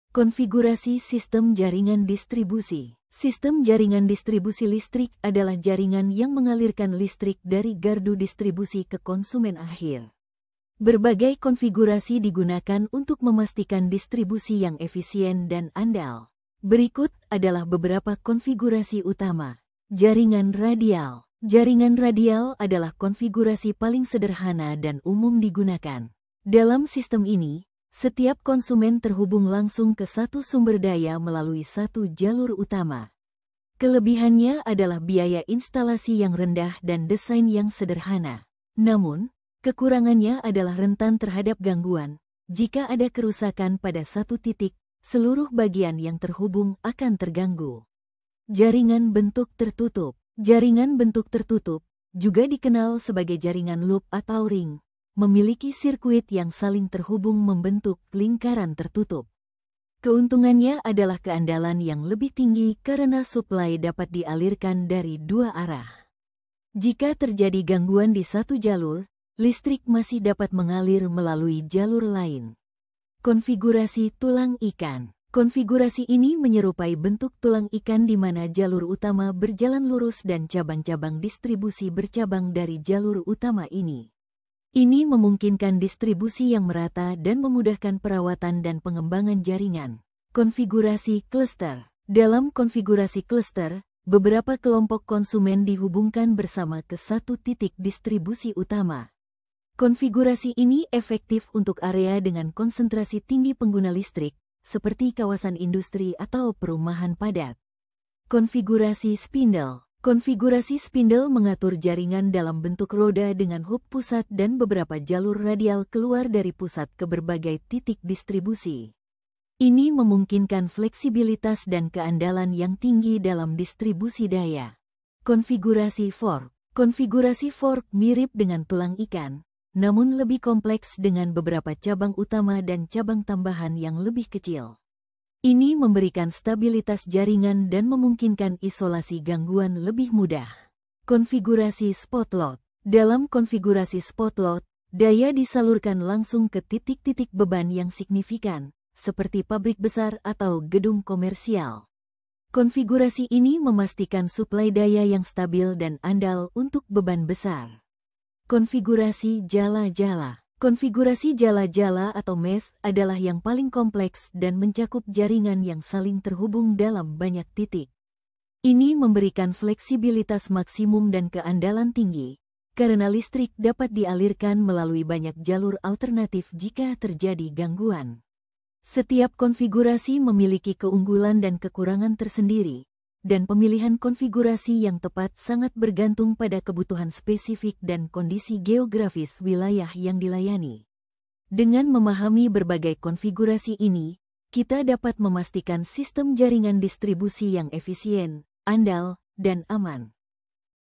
Konfigurasi sistem jaringan distribusi. Sistem jaringan distribusi listrik adalah jaringan yang mengalirkan listrik dari gardu distribusi ke konsumen akhir. Berbagai konfigurasi digunakan untuk memastikan distribusi yang efisien dan andal. Berikut adalah beberapa konfigurasi utama. Jaringan radial. Jaringan radial adalah konfigurasi paling sederhana dan umum digunakan. Dalam sistem ini, setiap konsumen terhubung langsung ke satu sumber daya melalui satu jalur utama. Kelebihannya adalah biaya instalasi yang rendah dan desain yang sederhana. Namun, kekurangannya adalah rentan terhadap gangguan. Jika ada kerusakan pada satu titik, seluruh bagian yang terhubung akan terganggu. Jaringan bentuk tertutup. Jaringan bentuk tertutup, juga dikenal sebagai jaringan loop atau ring, memiliki sirkuit yang saling terhubung membentuk lingkaran tertutup. Keuntungannya adalah keandalan yang lebih tinggi karena suplai dapat dialirkan dari dua arah. Jika terjadi gangguan di satu jalur, listrik masih dapat mengalir melalui jalur lain. Konfigurasi tulang ikan. Konfigurasi ini menyerupai bentuk tulang ikan di mana jalur utama berjalan lurus dan cabang-cabang distribusi bercabang dari jalur utama ini. Ini memungkinkan distribusi yang merata dan memudahkan perawatan dan pengembangan jaringan. Konfigurasi cluster. Dalam konfigurasi cluster, beberapa kelompok konsumen dihubungkan bersama ke satu titik distribusi utama. Konfigurasi ini efektif untuk area dengan konsentrasi tinggi pengguna listrik, seperti kawasan industri atau perumahan padat. Konfigurasi spindle. Konfigurasi spindle mengatur jaringan dalam bentuk roda dengan hub pusat dan beberapa jalur radial keluar dari pusat ke berbagai titik distribusi. Ini memungkinkan fleksibilitas dan keandalan yang tinggi dalam distribusi daya. Konfigurasi fork. Konfigurasi fork mirip dengan tulang ikan, namun lebih kompleks dengan beberapa cabang utama dan cabang tambahan yang lebih kecil. Ini memberikan stabilitas jaringan dan memungkinkan isolasi gangguan lebih mudah. Konfigurasi spot load. Dalam konfigurasi spot load, daya disalurkan langsung ke titik-titik beban yang signifikan, seperti pabrik besar atau gedung komersial. Konfigurasi ini memastikan suplai daya yang stabil dan andal untuk beban besar. Konfigurasi jala-jala. Konfigurasi jala-jala atau mesh adalah yang paling kompleks dan mencakup jaringan yang saling terhubung dalam banyak titik. Ini memberikan fleksibilitas maksimum dan keandalan tinggi, karena listrik dapat dialirkan melalui banyak jalur alternatif jika terjadi gangguan. Setiap konfigurasi memiliki keunggulan dan kekurangan tersendiri, dan pemilihan konfigurasi yang tepat sangat bergantung pada kebutuhan spesifik dan kondisi geografis wilayah yang dilayani. Dengan memahami berbagai konfigurasi ini, kita dapat memastikan sistem jaringan distribusi yang efisien, andal, dan aman.